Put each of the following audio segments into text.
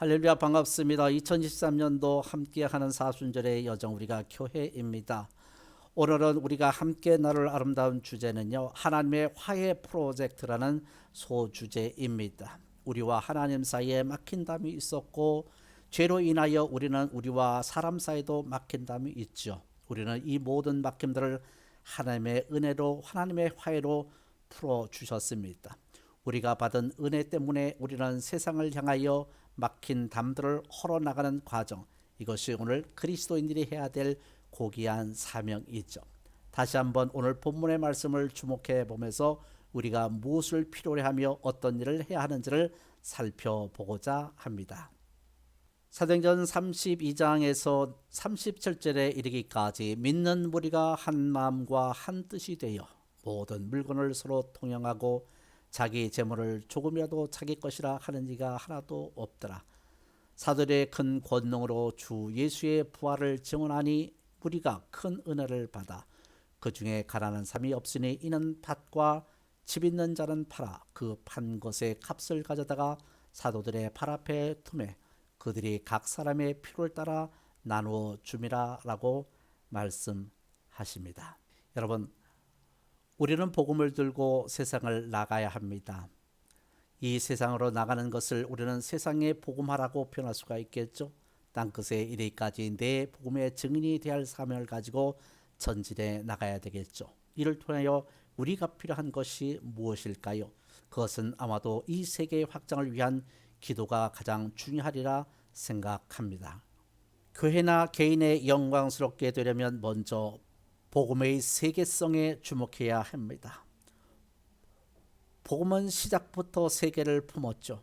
할렐루야 반갑습니다. 2023년도 함께하는 사순절의 여정 우리가 교회입니다. 오늘은 우리가 함께 나눌 아름다운 주제는요. 하나님의 화해 프로젝트라는 소주제입니다. 우리와 하나님 사이에 막힌담이 있었고 죄로 인하여 우리와 사람 사이도 막힌담이 있죠. 우리는 이 모든 막힘들을 하나님의 은혜로 하나님의 화해로 풀어주셨습니다. 우리가 받은 은혜 때문에 우리는 세상을 향하여 막힌 담들을 헐어나가는 과정, 이것이 오늘 그리스도인들이 해야 될 고귀한 사명이죠. 다시 한번 오늘 본문의 말씀을 주목해 보면서 우리가 무엇을 필요로 하며 어떤 일을 해야 하는지를 살펴보고자 합니다. 사도행전 32장에서 37절에 이르기까지 믿는 무리가 한 마음과 한 뜻이 되어 모든 물건을 서로 통용하고 자기 재물을 조금이라도 자기 것이라 하는 이가 하나도 없더라. 사도들의 큰 권능으로 주 예수의 부활을 증언하니 무리가 큰 은혜를 받아 그 중에 가난한 사람이 없으니 이는 밭과 집 있는 자는 팔아 그 판 것의 값을 가져다가 사도들의 발 앞에 두매 그들이 각 사람의 필요를 따라 나누어 줌이라 라고 말씀하십니다. 여러분, 우리는 복음을 들고 세상을 나가야 합니다. 이 세상으로 나가는 것을 우리는 세상에 복음하라고 표현할 수가 있겠죠. 땅끝에 이르기까지 내 복음의 증인이 되어야 사명을 가지고 전진해 나가야 되겠죠. 이를 통하여 우리가 필요한 것이 무엇일까요? 그것은 아마도 이 세계의 확장을 위한 기도가 가장 중요하리라 생각합니다. 교회나 개인의 영광스럽게 되려면 먼저 복음의 세계성에 주목해야 합니다. 복음은 시작부터 세계를 품었죠.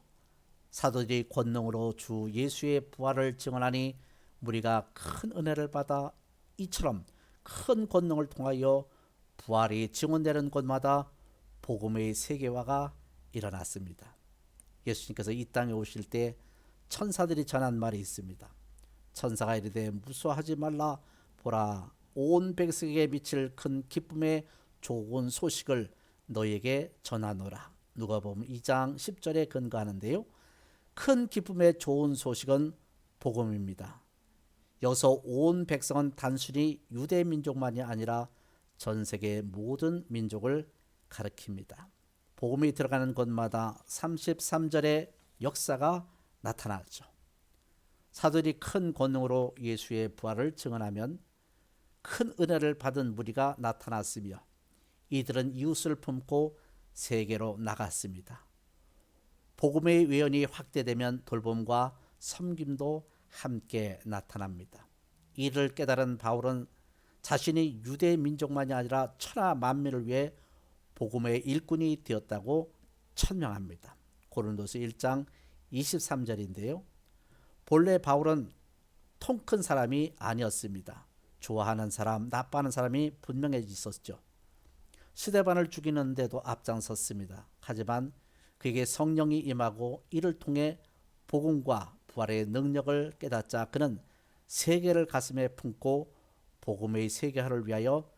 사도들이 권능으로 주 예수의 부활을 증언하니 무리가 큰 은혜를 받아 이처럼 큰 권능을 통하여 부활이 증언되는 곳마다 복음의 세계화가 일어났습니다. 예수님께서 이 땅에 오실 때 천사들이 전한 말이 있습니다. 천사가 이르되 무서워하지 말라. 보라, 온 백성에게 미칠 큰 기쁨의 좋은 소식을 너에게 전하노라. 누가복음 2장 10절에 근거하는데요. 큰 기쁨의 좋은 소식은 복음입니다. 여기서 온 백성은 단순히 유대 민족만이 아니라 전 세계 모든 민족을 가리킵니다. 복음이 들어가는 곳마다 33절의 역사가 나타나죠. 사도들이 큰 권능으로 예수의 부활을 증언하면 큰 은혜를 받은 무리가 나타났으며 이들은 이웃을 품고 세계로 나갔습니다. 복음의 외연이 확대되면 돌봄과 섬김도 함께 나타납니다. 이를 깨달은 바울은 자신이 유대 민족만이 아니라 천하 만민을 위해 복음의 일꾼이 되었다고 천명합니다. 고린도서 1장 23절인데요. 본래 바울은 통 큰 사람이 아니었습니다. 좋아하는 사람, 나빠하는 사람이 분명히 있었죠. 스데반을 죽이는데도 앞장섰습니다. 하지만 그에게 성령이 임하고 이를 통해 복음과 부활의 능력을 깨닫자 그는 세계를 가슴에 품고 복음의 세계화를 위하여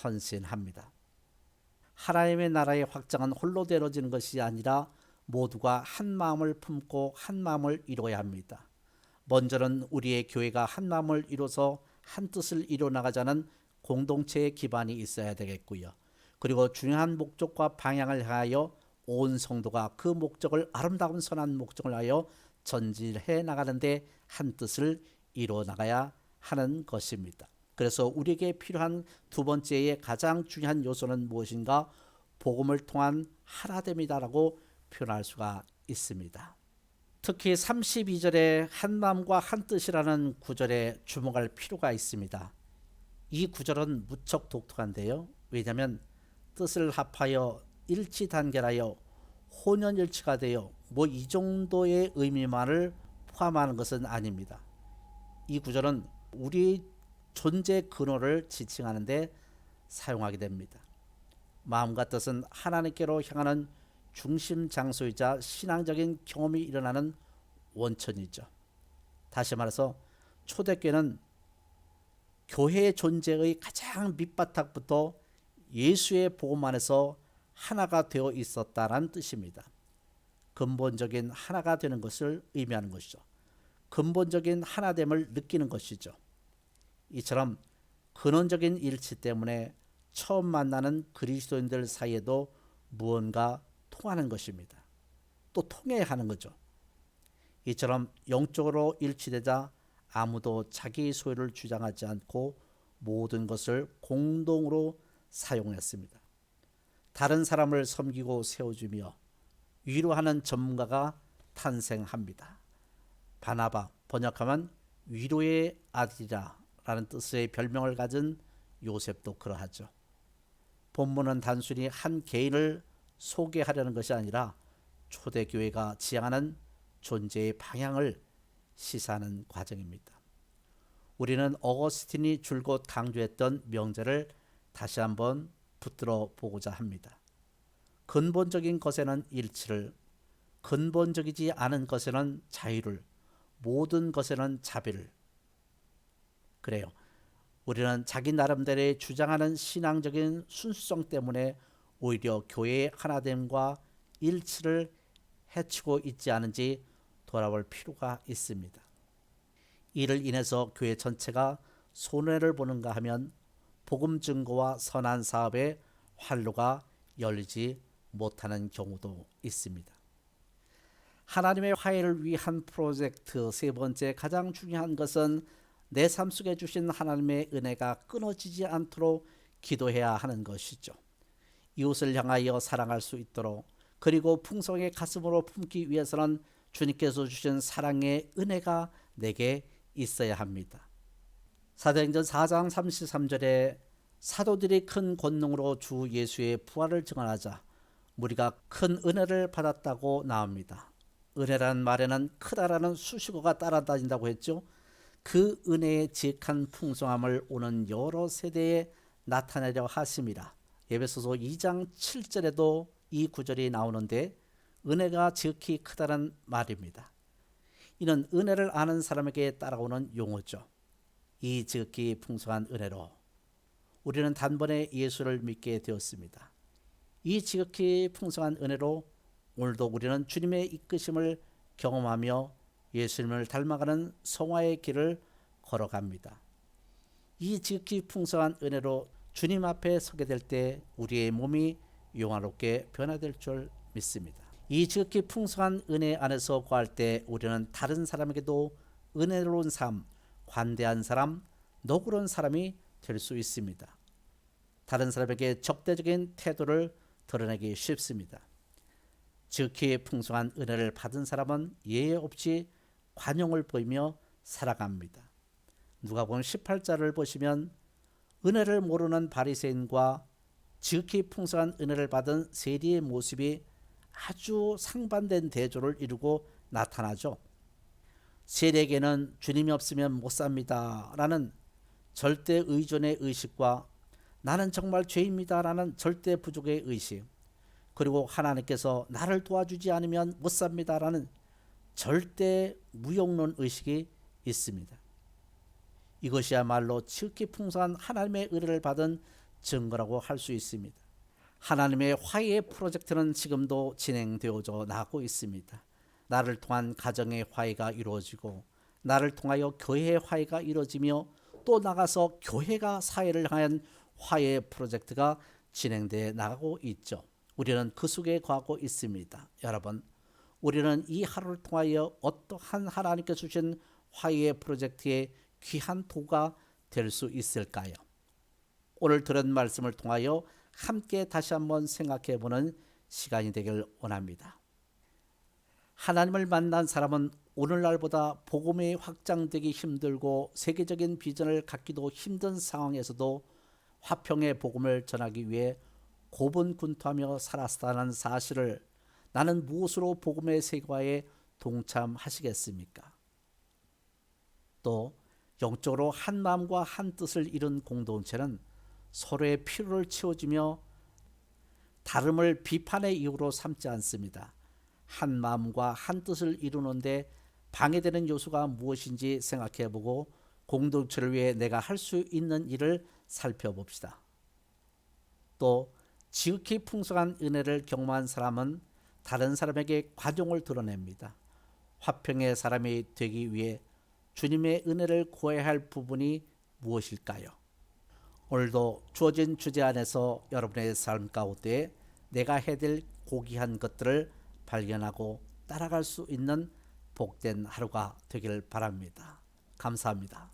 헌신합니다. 하나님의 나라의 확장은 홀로 되어지는 것이 아니라 모두가 한 마음을 품고 한 마음을 이루어야 합니다. 먼저는 우리의 교회가 한 마음을 이루어서 한 뜻을 이루어나가자는 공동체의 기반이 있어야 되겠고요. 그리고 중요한 목적과 방향을 향하여 온 성도가 그 목적을 아름다운 선한 목적을 하여 전진해 나가는데 한 뜻을 이루어나가야 하는 것입니다. 그래서 우리에게 필요한 두 번째의 가장 중요한 요소는 무엇인가? 복음을 통한 하나됨이다라고 표현할 수가 있습니다. 특히 32절에 한 마음과 한 뜻이라는 구절에 주목할 필요가 있습니다. 이 구절은 무척 독특한데요. 왜냐하면 뜻을 합하여 일치단결하여 혼연일치가 되어 이 정도의 의미만을 포함하는 것은 아닙니다. 이 구절은 우리 존재 근원을 지칭하는 데 사용하게 됩니다. 마음과 뜻은 하나님께로 향하는 중심 장소이자 신앙적인 경험이 일어나는 원천이죠. 다시 말해서 초대교회는 교회의 존재의 가장 밑바닥부터 예수의 복음 안에서 하나가 되어 있었다는 뜻입니다. 근본적인 하나가 되는 것을 의미하는 것이죠. 근본적인 하나됨을 느끼는 것이죠. 이처럼 근원적인 일치 때문에 처음 만나는 그리스도인들 사이에도 무언가 통하는 것입니다. 또 통해야 하는 거죠. 이처럼 영적으로 일치되자 아무도 자기 소유를 주장하지 않고 모든 것을 공동으로 사용했습니다. 다른 사람을 섬기고 세워주며 위로하는 전문가가 탄생합니다. 바나바, 번역하면 위로의 아들이라 라는 뜻의 별명을 가진 요셉도 그러하죠. 본문은 단순히 한 개인을 소개하려는 것이 아니라 초대교회가 지향하는 존재의 방향을 시사하는 과정입니다. 우리는 어거스틴이 줄곧 강조했던 명제를 다시 한번 붙들어 보고자 합니다. 근본적인 것에는 일치를, 근본적이지 않은 것에는 자유를, 모든 것에는 자비를. 그래요. 우리는 자기 나름대로 주장하는 신앙적인 순수성 때문에 오히려 교회의 하나됨과 일치를 해치고 있지 않은지 돌아볼 필요가 있습니다. 이를 인해서 교회 전체가 손해를 보는가 하면 복음 증거와 선한 사업에 활로가 열리지 못하는 경우도 있습니다. 하나님의 화해를 위한 프로젝트 세 번째 가장 중요한 것은 내 삶 속에 주신 하나님의 은혜가 끊어지지 않도록 기도해야 하는 것이죠. 이웃을 향하여 사랑할 수 있도록, 그리고 풍성의 가슴으로 품기 위해서는 주님께서 주신 사랑의 은혜가 내게 있어야 합니다. 사도행전 4장 33절에 사도들이 큰 권능으로 주 예수의 부활을 증언하자 우리가 큰 은혜를 받았다고 나옵니다. 은혜라는 말에는 크다라는 수식어가 따라다닌다고 했죠. 그 은혜의 지극한 풍성함을 오는 여러 세대에 나타내려 하심이라. 에베소서 2장 7절에도 이 구절이 나오는데 은혜가 지극히 크다는 말입니다. 이는 은혜를 아는 사람에게 따라오는 용어죠. 이 지극히 풍성한 은혜로 우리는 단번에 예수를 믿게 되었습니다. 이 지극히 풍성한 은혜로 오늘도 우리는 주님의 이끄심을 경험하며 예수님을 닮아가는 성화의 길을 걸어갑니다. 이 지극히 풍성한 은혜로 주님 앞에 서게 될 때 우리의 몸이 영화롭게 변화될 줄 믿습니다. 이 지극히 풍성한 은혜 안에서 거할 때 우리는 다른 사람에게도 은혜로운 삶, 관대한 사람, 너그러운 사람이 될 수 있습니다. 다른 사람에게 적대적인 태도를 드러내기 쉽습니다. 지극히 풍성한 은혜를 받은 사람은 예외 없이 관용을 보이며 살아갑니다. 누가복음 18절을 보시면 은혜를 모르는 바리새인과 지극히 풍성한 은혜를 받은 세리의 모습이 아주 상반된 대조를 이루고 나타나죠. 세리에게는 주님이 없으면 못 삽니다 라는 절대 의존의 의식과 나는 정말 죄입니다 라는 절대 부족의 의식, 그리고 하나님께서 나를 도와주지 않으면 못 삽니다 라는 절대 무용론 의식이 있습니다. 이것이야말로 지극히 풍성한 하나님의 은혜를 받은 증거라고 할 수 있습니다. 하나님의 화해 프로젝트는 지금도 진행되어져 나가고 있습니다. 나를 통한 가정의 화해가 이루어지고 나를 통하여 교회의 화해가 이루어지며 또 나가서 교회가 사회를 향한 화해 프로젝트가 진행되어 나가고 있죠. 우리는 그 속에 거하고 있습니다. 여러분, 우리는 이 하루를 통하여 어떠한 하나님께서 주신 화해 프로젝트의 귀한 도가 될 수 있을까요? 오늘 들은 말씀을 통하여 함께 다시 한번 생각해 보는 시간이 되길 원합니다. 하나님을 만난 사람은 오늘날보다 복음이 확장되기 힘들고 세계적인 비전을 갖기도 힘든 상황에서도 화평의 복음을 전하기 위해 고분군투하며 살았다는 사실을 나는 무엇으로 복음의 세계화에 동참하시겠습니까? 또 영적으로 한 마음과 한 뜻을 이룬 공동체는 서로의 필요를 채워주며 다름을 비판의 이유로 삼지 않습니다. 한 마음과 한 뜻을 이루는데 방해되는 요소가 무엇인지 생각해보고 공동체를 위해 내가 할 수 있는 일을 살펴봅시다. 또 지극히 풍성한 은혜를 경험한 사람은 다른 사람에게 관용을 드러냅니다. 화평의 사람이 되기 위해 주님의 은혜를 구해야 할 부분이 무엇일까요? 오늘도 주어진 주제 안에서 여러분의 삶 가운데 내가 해야 될 고귀한 것들을 발견하고 따라갈 수 있는 복된 하루가 되길 바랍니다. 감사합니다.